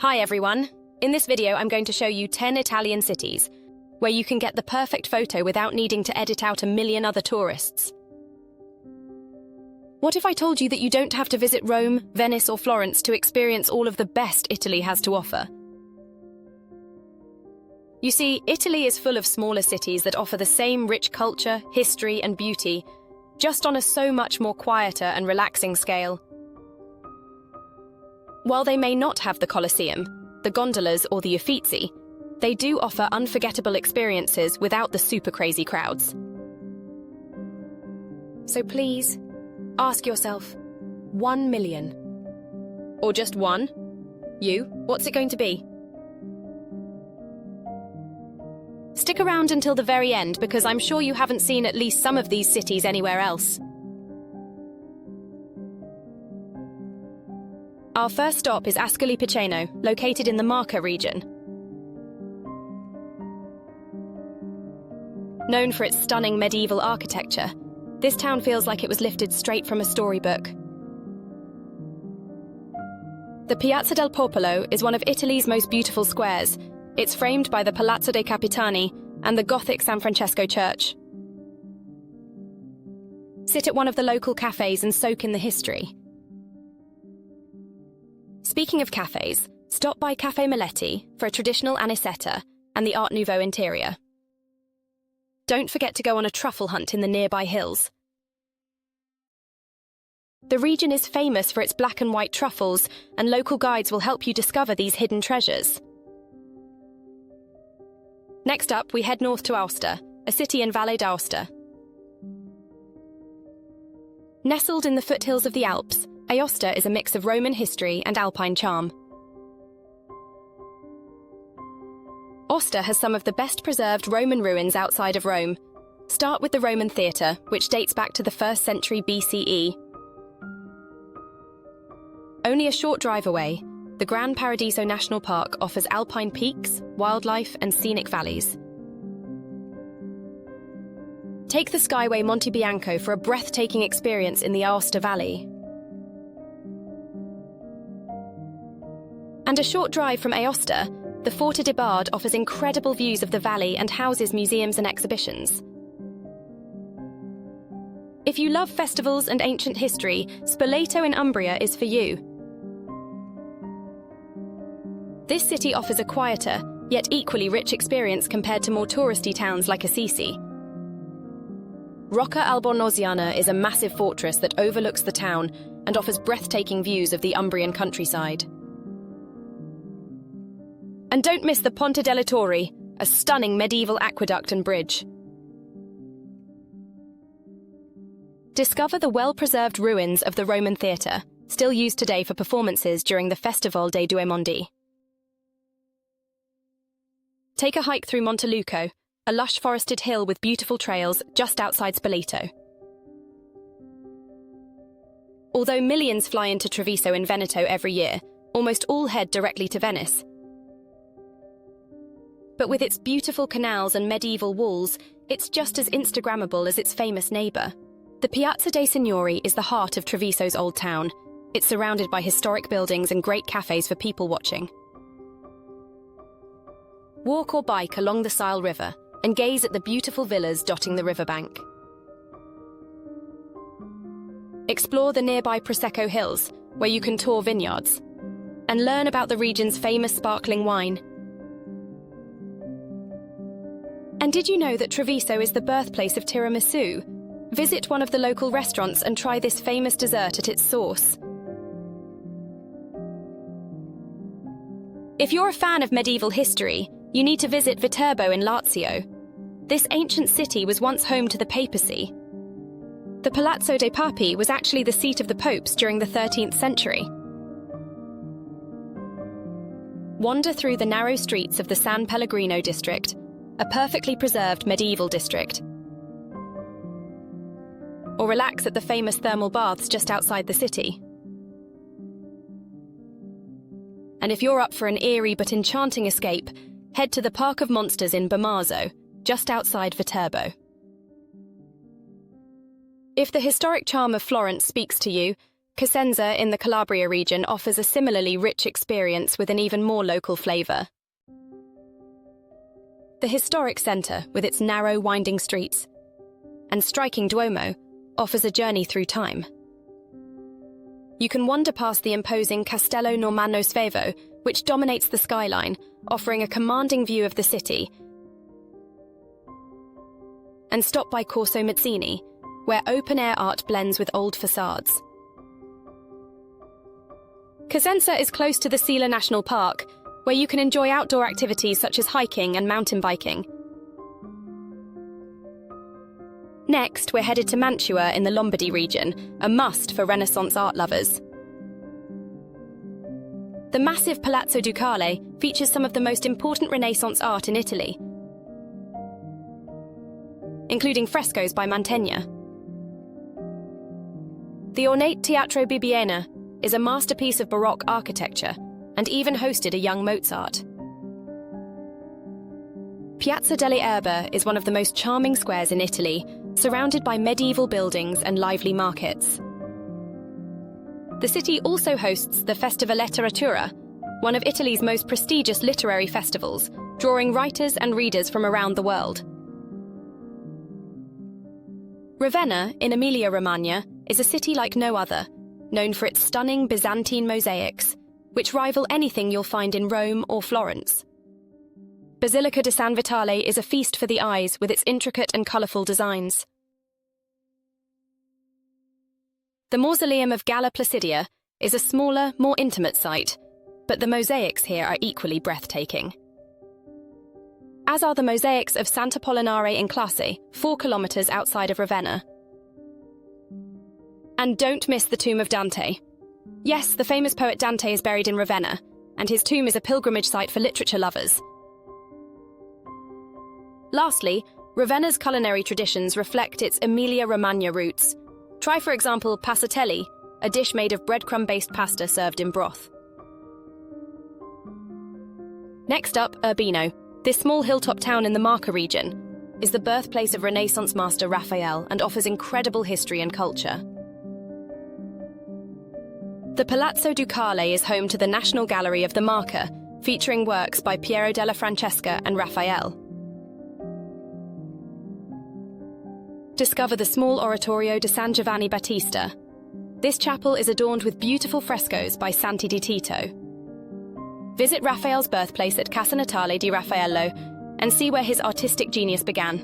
Hi everyone! In this video I'm going to show you 10 Italian cities where you can get the perfect photo without needing to edit out a million other tourists. What if I told you that you don't have to visit Rome, Venice or Florence to experience all of the best Italy has to offer? You see, Italy is full of smaller cities that offer the same rich culture, history and beauty, just on a so much more quieter and relaxing scale. While they may not have the Colosseum, the gondolas or the Uffizi, they do offer unforgettable experiences without the super crazy crowds. So please, ask yourself, 1 million. Or just one? You, what's it going to be? Stick around until the very end because I'm sure you haven't seen at least some of these cities anywhere else. Our first stop is Ascoli Piceno, located in the Marche region. Known for its stunning medieval architecture, this town feels like it was lifted straight from a storybook. The Piazza del Popolo is one of Italy's most beautiful squares. It's framed by the Palazzo dei Capitani and the Gothic San Francesco church. Sit at one of the local cafes and soak in the history. Speaking of cafes, stop by Caffè Meletti for a traditional anisetta and the Art Nouveau interior. Don't forget to go on a truffle hunt in the nearby hills. The region is famous for its black and white truffles, and local guides will help you discover these hidden treasures. Next up, we head north to Aosta, a city in Valle d'Aosta. Nestled in the foothills of the Alps, Aosta is a mix of Roman history and alpine charm. Aosta has some of the best preserved Roman ruins outside of Rome. Start with the Roman Theatre, which dates back to the 1st century BCE. Only a short drive away, the Gran Paradiso National Park offers alpine peaks, wildlife and scenic valleys. Take the Skyway Monte Bianco for a breathtaking experience in the Aosta Valley. And a short drive from Aosta, the Forte de Bard offers incredible views of the valley and houses museums and exhibitions. If you love festivals and ancient history, Spoleto in Umbria is for you. This city offers a quieter, yet equally rich experience compared to more touristy towns like Assisi. Rocca Albornoziana is a massive fortress that overlooks the town and offers breathtaking views of the Umbrian countryside. And don't miss the Ponte delle Torri, a stunning medieval aqueduct and bridge. Discover the well-preserved ruins of the Roman Theatre, still used today for performances during the Festival dei Due Mondi. Take a hike through Monteluco, a lush forested hill with beautiful trails just outside Spoleto. Although millions fly into Treviso in Veneto every year, almost all head directly to Venice. But with its beautiful canals and medieval walls, it's just as Instagrammable as its famous neighbour. The Piazza dei Signori is the heart of Treviso's old town. It's surrounded by historic buildings and great cafes for people watching. Walk or bike along the Sile River and gaze at the beautiful villas dotting the riverbank. Explore the nearby Prosecco Hills, where you can tour vineyards, and learn about the region's famous sparkling wine. And did you know that Treviso is the birthplace of tiramisu? Visit one of the local restaurants and try this famous dessert at its source. If you're a fan of medieval history, you need to visit Viterbo in Lazio. This ancient city was once home to the papacy. The Palazzo dei Papi was actually the seat of the popes during the 13th century. Wander through the narrow streets of the San Pellegrino district, a perfectly preserved medieval district. Or relax at the famous thermal baths just outside the city. And if you're up for an eerie but enchanting escape, head to the Park of Monsters in Bermazzo, just outside Viterbo. If the historic charm of Florence speaks to you, Cosenza in the Calabria region offers a similarly rich experience with an even more local flavour. The historic centre, with its narrow, winding streets and striking Duomo, offers a journey through time. You can wander past the imposing Castello Normanno Svevo, which dominates the skyline, offering a commanding view of the city, and stop by Corso Mazzini, where open-air art blends with old facades. Cosenza is close to the Sila National Park, where you can enjoy outdoor activities such as hiking and mountain biking. Next, we're headed to Mantua in the Lombardy region, a must for Renaissance art lovers. The massive Palazzo Ducale features some of the most important Renaissance art in Italy, including frescoes by Mantegna. The ornate Teatro Bibbiena is a masterpiece of Baroque architecture and even hosted a young Mozart. Piazza delle Erbe is one of the most charming squares in Italy, surrounded by medieval buildings and lively markets. The city also hosts the Festival Letteratura, one of Italy's most prestigious literary festivals, drawing writers and readers from around the world. Ravenna, in Emilia-Romagna, is a city like no other, known for its stunning Byzantine mosaics, which rival anything you'll find in Rome or Florence. Basilica di San Vitale is a feast for the eyes with its intricate and colourful designs. The Mausoleum of Galla Placidia is a smaller, more intimate site, but the mosaics here are equally breathtaking. As are the mosaics of Sant'Apollinare in Classe, 4 kilometres outside of Ravenna. And don't miss the tomb of Dante. Yes, the famous poet Dante is buried in Ravenna, and his tomb is a pilgrimage site for literature lovers. Lastly, Ravenna's culinary traditions reflect its Emilia-Romagna roots. Try, for example, passatelli, a dish made of breadcrumb-based pasta served in broth. Next up, Urbino. This small hilltop town in the Marche region is the birthplace of Renaissance master Raphael and offers incredible history and culture. The Palazzo Ducale is home to the National Gallery of the Marche, featuring works by Piero della Francesca and Raphael. Discover the small Oratorio de San Giovanni Battista. This chapel is adorned with beautiful frescoes by Santi di Tito. Visit Raphael's birthplace at Casa Natale di Raffaello and see where his artistic genius began.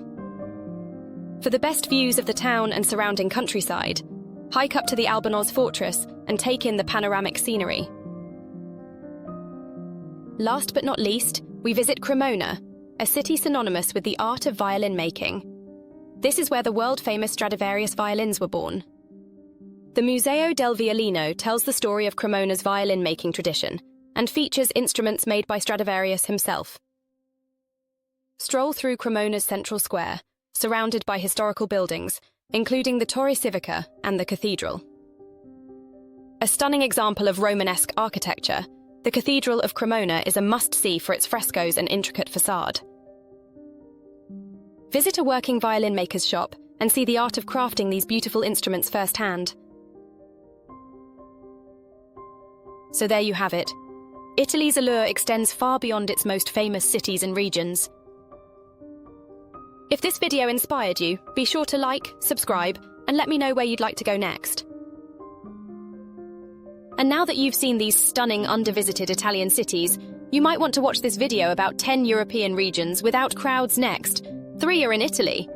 For the best views of the town and surrounding countryside, hike up to the Albornoz fortress and take in the panoramic scenery. Last but not least, we visit Cremona, a city synonymous with the art of violin making. This is where the world-famous Stradivarius violins were born. The Museo del Violino tells the story of Cremona's violin-making tradition and features instruments made by Stradivarius himself. Stroll through Cremona's central square, surrounded by historical buildings, including the Torre Civica and the cathedral. A stunning example of Romanesque architecture, the Cathedral of Cremona is a must-see for its frescoes and intricate facade. Visit a working violin maker's shop and see the art of crafting these beautiful instruments firsthand. So there you have it. Italy's allure extends far beyond its most famous cities and regions. If this video inspired you, be sure to like, subscribe, and let me know where you'd like to go next. And now that you've seen these stunning undervisited Italian cities, you might want to watch this video about 10 European regions without crowds next. 3 are in Italy.